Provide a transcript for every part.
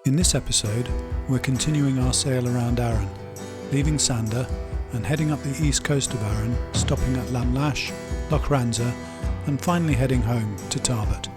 In this episode, we're continuing our sail around Arran, leaving Sanda and heading up the east coast of Arran, stopping at Lamlash, Loch Ranza, and finally heading home to Tarbet.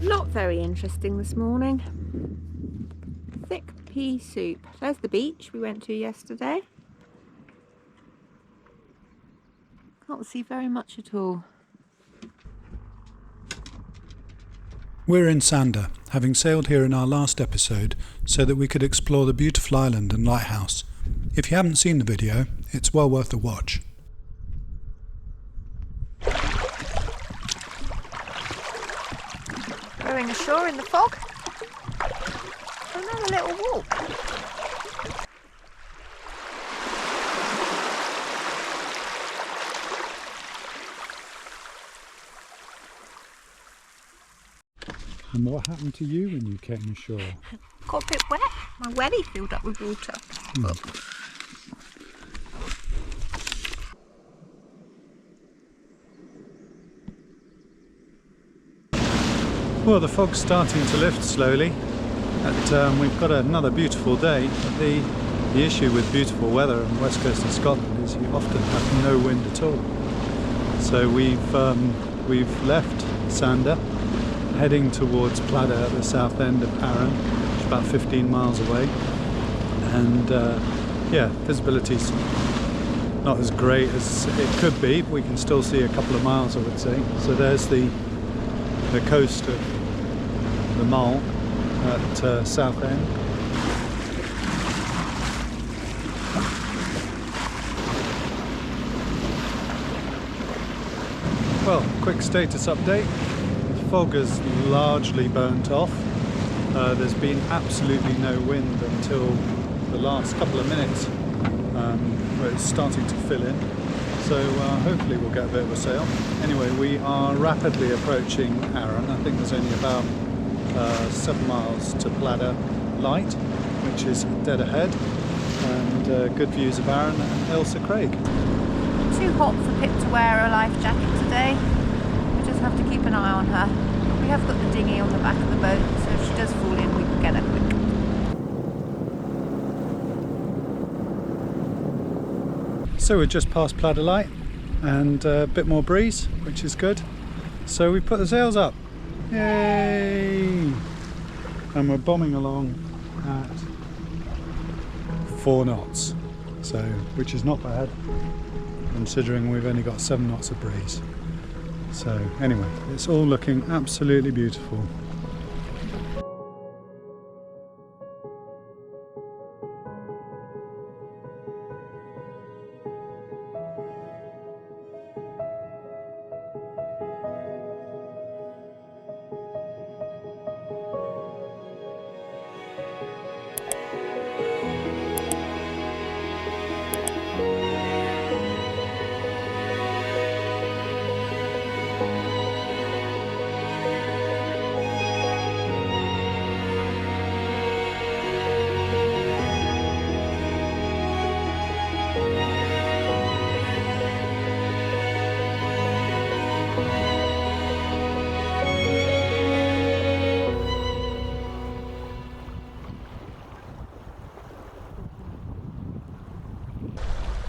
Not very interesting this morning. Thick pea soup. There's the beach we went to yesterday. Can't see very much at all. We're in Sanda, having sailed here in our last episode so that we could explore the beautiful island and lighthouse. If you haven't seen the video, it's well worth a watch. Going ashore in the fog. Another little walk. And what happened to you when you came ashore? Got a bit wet. My welly filled up with water. Well, the fog's starting to lift slowly. We've got another beautiful day. But the issue with beautiful weather on the west coast of Scotland is you often have no wind at all. So we've left Sanda, heading towards Pladda at the south end of Arran, which is about 15 miles away. And visibility's not as great as it could be, but we can still see a couple of miles, I would say. So there's the coast of the Mull at south end. Well, quick status update. The fog has largely burnt off. There's been absolutely no wind until the last couple of minutes, where it's starting to fill in. So hopefully we'll get a bit of a sail. Anyway, we are rapidly approaching Arran. I think there's only about 7 miles to Pladda Light, which is dead ahead, and good views of Arran and Ailsa Craig. Too hot for Pip to wear a life jacket today. We just have to keep an eye on her. We have got the dinghy on the back of the boat, so if she does fall in, we can get her quick. So we're just past Pladda Light and a bit more breeze, which is good. So we put the sails up. Yay! And we're bombing along at 4 knots, so which is not bad considering we've only got 7 knots of breeze. So anyway, it's all looking absolutely beautiful.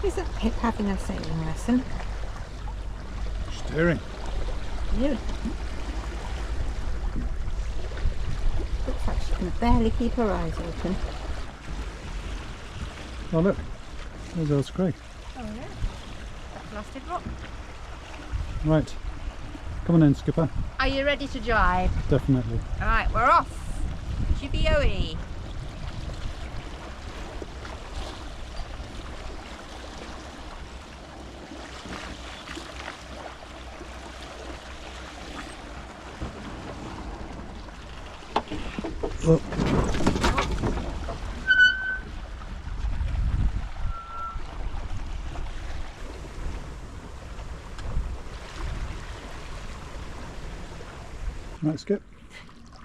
Isn't Pip having a sailing lesson? Steering. Yeah. Looks like she can barely keep her eyes open. Oh look, there's Ailsa Craig. Oh yeah, that blasted rock. Right, come on in, skipper. Are you ready to drive? Definitely. Alright, we're off. Chippy-oey. Oh. Right, Skip.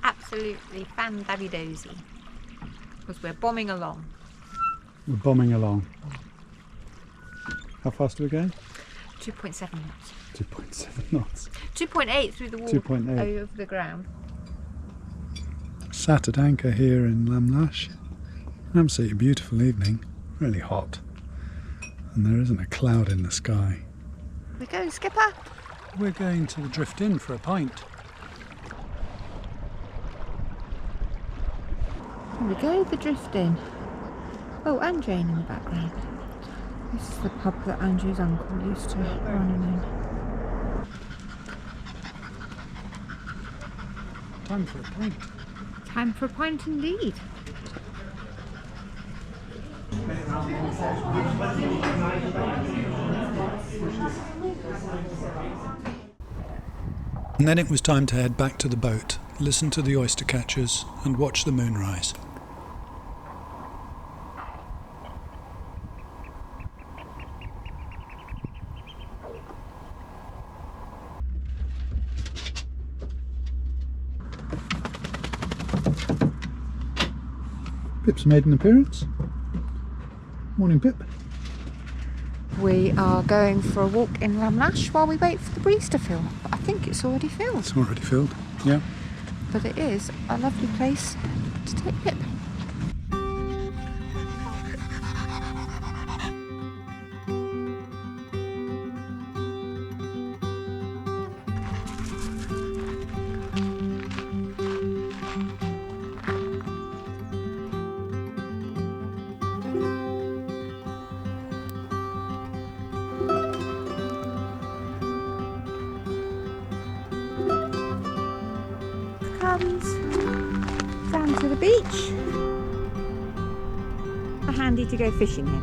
Absolutely fan-dabby-dozy. Because we're bombing along. We're bombing along. How fast are we going? 2.7 knots. 2.7 knots. 2.8 through the wall. 2.8. Over the ground. Sat at anchor here in Lamlash. An absolutely beautiful evening. Really hot. And there isn't a cloud in the sky. We go, skipper. We're going to the Drift Inn for a pint. Here we go, the Drift Inn. Oh, and Jane in the background. This is the pub that Andrew's uncle used to run in. Time for a pint. Time for a pint indeed. And then it was time to head back to the boat, listen to the oyster catchers and watch the moon rise. Pip's made an appearance. Morning, Pip. We are going for a walk in Lamlash while we wait for the breeze to fill. But I think it's already filled. It's already filled, yeah. But it is a lovely place to take Pip. Comes down to the beach. Handy to go fishing in.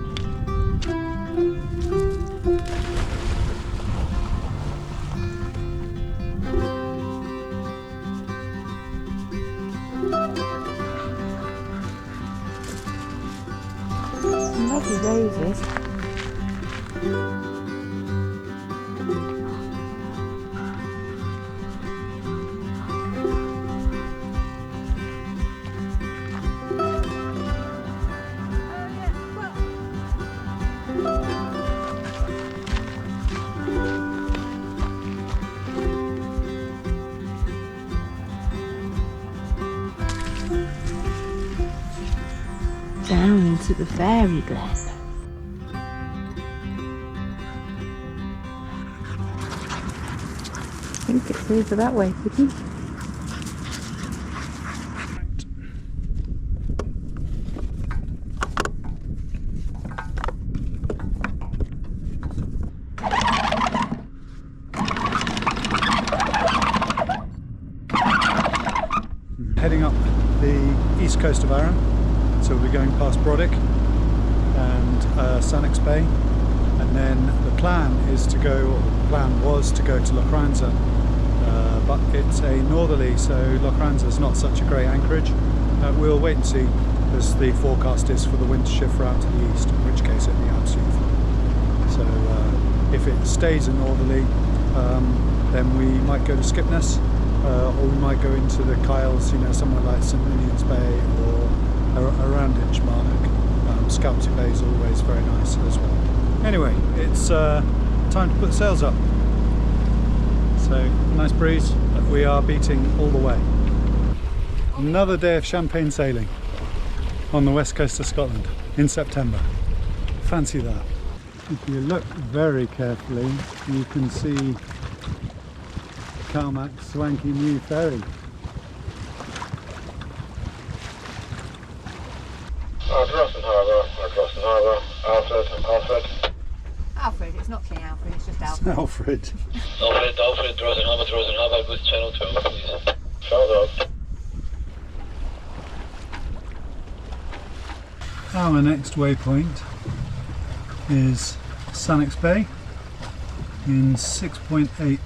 Lovely roses. Down into the fairy glen. I think it's over that way, Piggy. Heading up the east coast of Arran. So we'll be going past Brodick and Sannox Bay, and then the plan is to go, or the plan was to go to Loch Ranza, but it's a northerly, so Loch Ranza is not such a great anchorage. We'll wait and see, as the forecast is for the wind to shift round to the east, in which case it'll be absolutely fine. So if it stays a northerly, then we might go to Skipness, or we might go into the Kyles, you know, somewhere like St Ninian's Bay or around Inchmarnock. Scalpsy Bay is always very nice as well. Anyway, it's time to put the sails up. So, nice breeze, but we are beating all the way. Another day of champagne sailing on the west coast of Scotland in September. Fancy that. If you look very carefully, you can see Carmack's swanky new ferry. Alfred, it's not King Alfred, it's just Alfred. Alfred. Alfred, Drosenhaber, good channel 12, please. Shout out. Our next waypoint is Sannox Bay in 6.8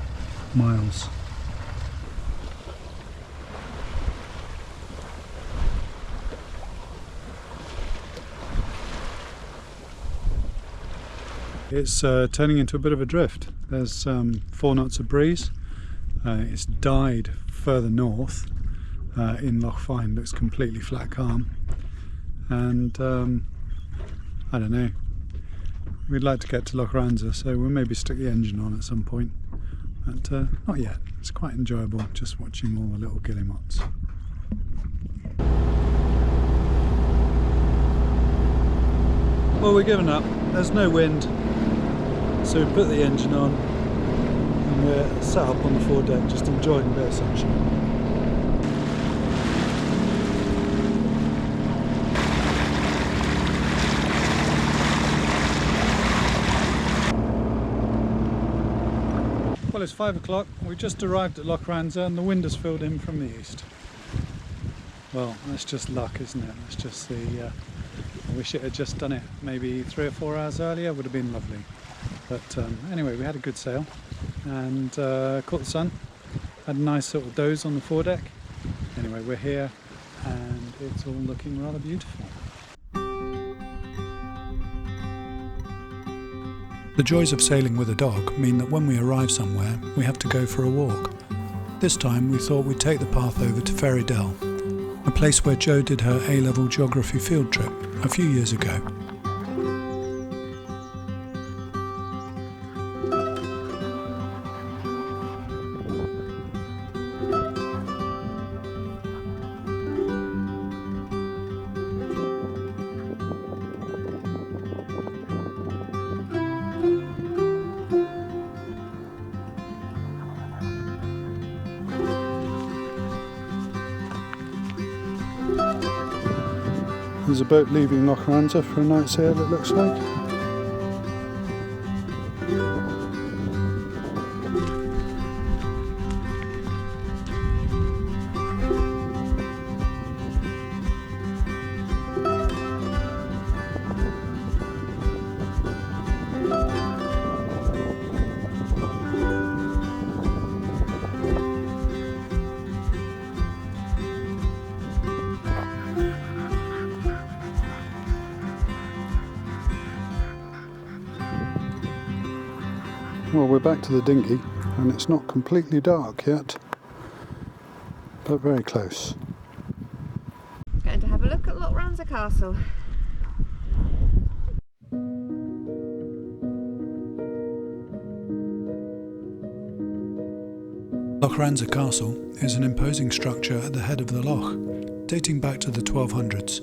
miles. It's turning into a bit of a drift. There's 4 knots of breeze. It's died further north in Loch Fyne, looks completely flat calm. And I don't know, we'd like to get to Loch Ranza, so we'll maybe stick the engine on at some point. But not yet. It's quite enjoyable just watching all the little guillemots. Well, we're giving up. There's no wind, so we put the engine on and we're sat up on the foredeck just enjoying a bit of sunshine. Well, it's 5 o'clock. We just arrived at Loch Ranza and the wind has filled in from the east. Well, that's just luck, isn't it? That's just the... I wish it had just done it maybe 3 or 4 hours earlier, would have been lovely. But anyway, we had a good sail and caught the sun. Had a nice sort of doze on the foredeck. Anyway, we're here and it's all looking rather beautiful. The joys of sailing with a dog mean that when we arrive somewhere, we have to go for a walk. This time we thought we'd take the path over to Ferrydell, a place where Jo did her A-level geography field trip a few years ago. There's a boat leaving Loch Ranza for a night sail, it looks like. Well, we're back to the dinghy and it's not completely dark yet, but very close. Going to have a look at Loch Ranza Castle. Loch Ranza Castle is an imposing structure at the head of the loch, dating back to the 1200s.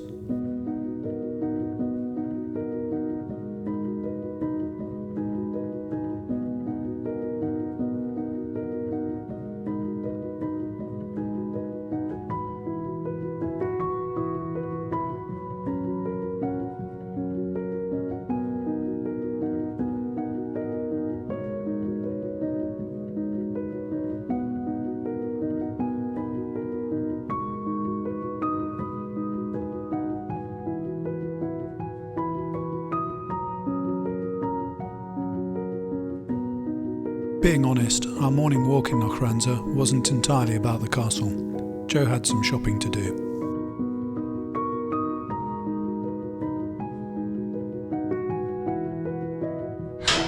Being honest, our morning walk in Loch Ranza wasn't entirely about the castle. Jo had some shopping to do.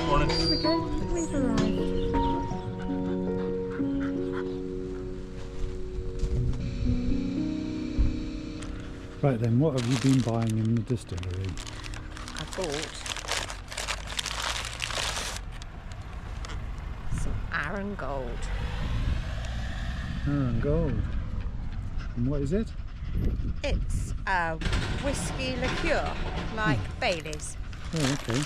Morning. Here we go, we've arrived. Right then, what have you been buying in the distillery? I bought some Arran Gold. Arran Gold. And what is it? It's a whisky liqueur, like Bailey's. Oh, okay.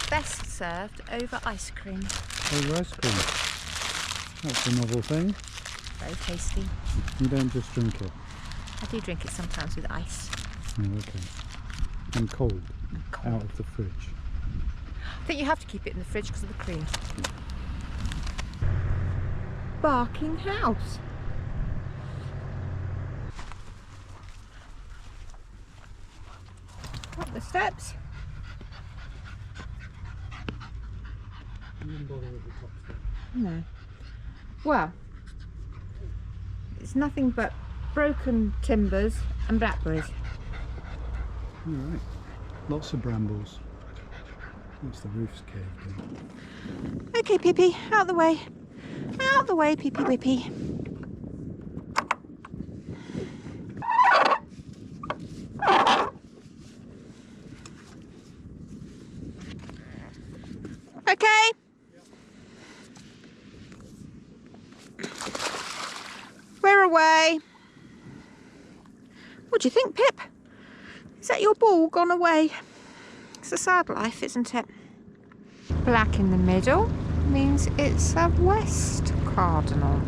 Best served over ice cream. Over ice cream. That's a novel thing. Very tasty. You don't just drink it. I do drink it sometimes with ice. Oh, okay. And cold, And cold. out of the fridge. I think you have to keep it in the fridge because of the cream. Barking House. Up the steps. You didn't bother with the top step. No. Well, it's nothing but broken timbers and blackberries. All right. Lots of brambles. That's the roof's caved in. Okay, Pippi, out the way. Out the way, Pippi Whippy. Okay. We're away. What do you think, Pip? Is that your ball gone away? It's a sad life, isn't it? Black in the middle means it's a west cardinal.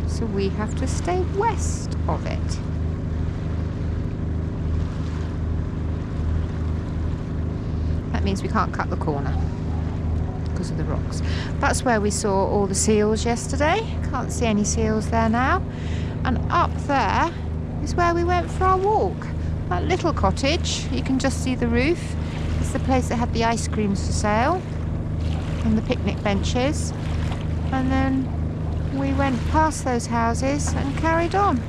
So we have to stay west of it. That means we can't cut the corner because of the rocks. That's where we saw all the seals yesterday. Can't see any seals there now. And up there is where we went for our walk. That little cottage, you can just see the roof. It's the place that had the ice creams for sale and the picnic benches. And then we went past those houses and carried on.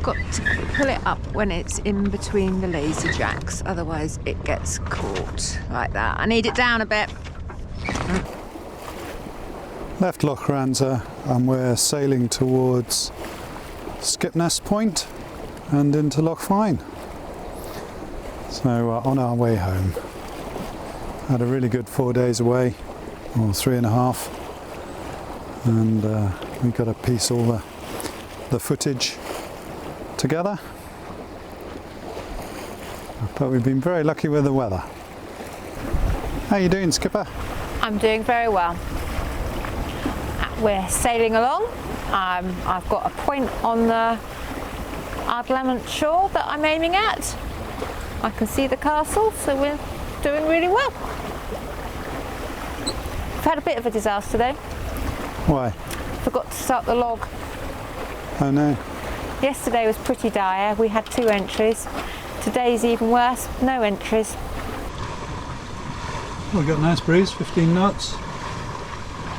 Got to pull it up when it's in between the lazy jacks, otherwise it gets caught like that. I need it down a bit. Left Loch Ranza and we're sailing towards Skipness Point and into Loch Fyne. So we're on our way home. Had a really good 4 days away, or 3.5, and we got to piece all the footage together. But we've been very lucky with the weather. How you doing, Skipper? I'm doing very well. We're sailing along. I've got a point on the Ardlamont shore that I'm aiming at. I can see the castle, so we're doing really well. We've had a bit of a disaster though. Why? Forgot to start the log. Oh no. Yesterday was pretty dire. We had 2 entries. Today's even worse, no entries. We've got a nice breeze, 15 knots,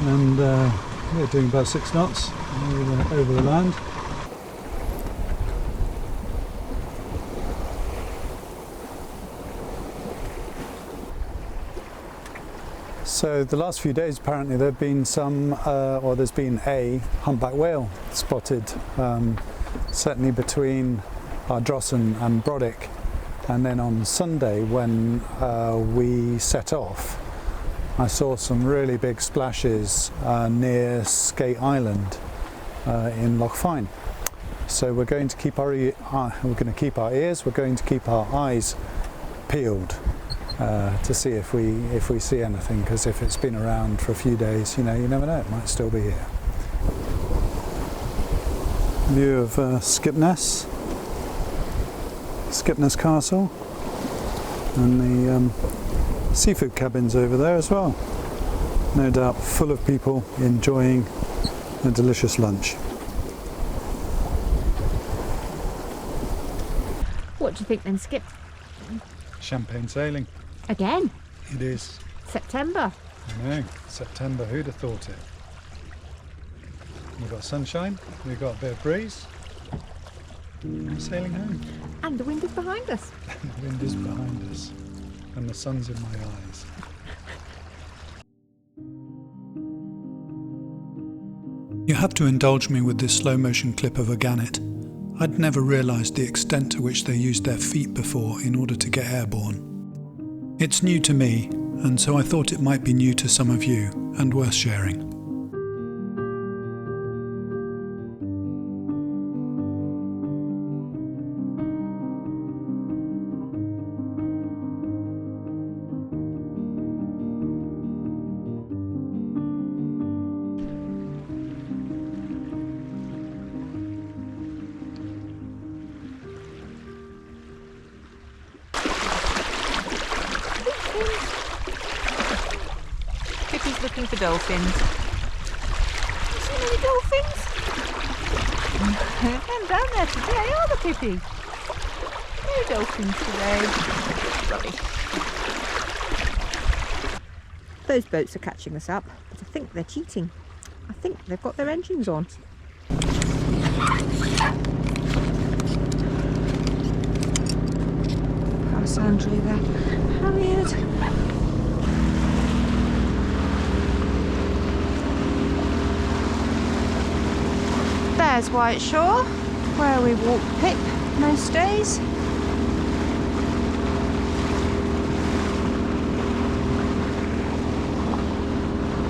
and we're doing about 6 knots over the land. So the last few days apparently there's been a humpback whale spotted, certainly between Ardrossan and Brodick, and then on Sunday when we set off I saw some really big splashes near Sanda Island in Loch Fyne. So we're going to keep our ears, we're going to keep our eyes peeled to see if we see anything, because if it's been around for a few days, you never know, it might still be here. View of Skipness Castle, and the seafood cabins over there as well. No doubt full of people enjoying a delicious lunch. What do you think then, Skip? Champagne sailing. Again? It is. September. I know, September, who'd have thought it? We've got sunshine, we've got a bit of breeze. We're sailing home. And the wind is behind us. The wind is behind us. And the sun's in my eyes. You have to indulge me with this slow motion clip of a gannet. I'd never realised the extent to which they used their feet before in order to get airborne. It's new to me, and so I thought it might be new to some of you, and worth sharing. Pippi's looking for dolphins. You see any dolphins? They're down there today, are the Pippi? No dolphins today. Rubbish. Those boats are catching us up, but I think they're cheating. I think they've got their engines on. How's Andrew there? Harriet. There's White Shore, where we walk Pip most days.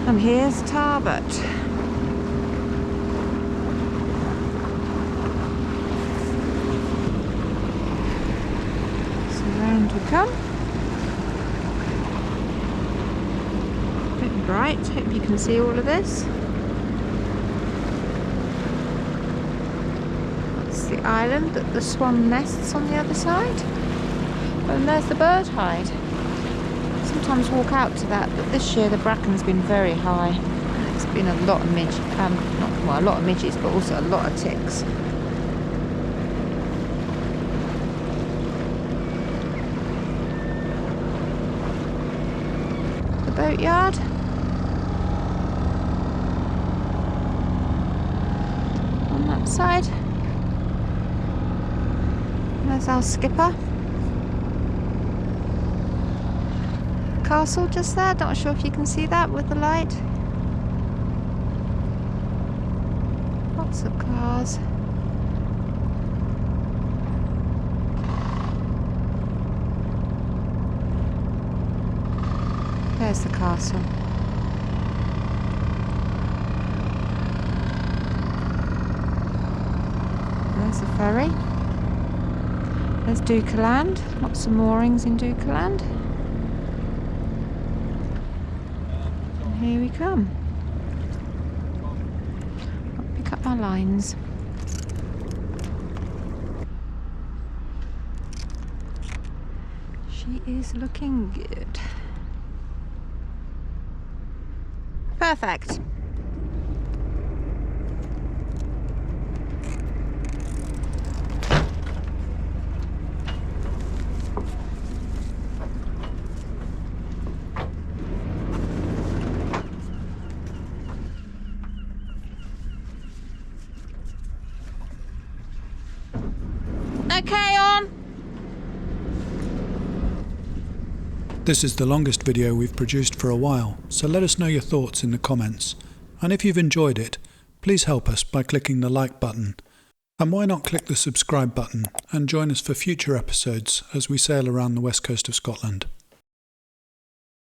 And here's Tarbet. So round we come. A bit bright, hope you can see all of this. That's the island that the swan nests on the other side. And there's the bird hide. Sometimes walk out to that, but this year the bracken's been very high. There's been a lot of a lot of midges, but also a lot of ticks. The boatyard. On that side. There's our skipper. Castle just there, not sure if you can see that with the light. Lots of cars. There's the castle. There's the ferry. There's Dukeland, lots of moorings in Dukeland. Here we come. I'll pick up my lines. She is looking good. Perfect. Okay, on. This is the longest video we've produced for a while, so let us know your thoughts in the comments. And if you've enjoyed it, please help us by clicking the like button. And why not click the subscribe button and join us for future episodes as we sail around the west coast of Scotland.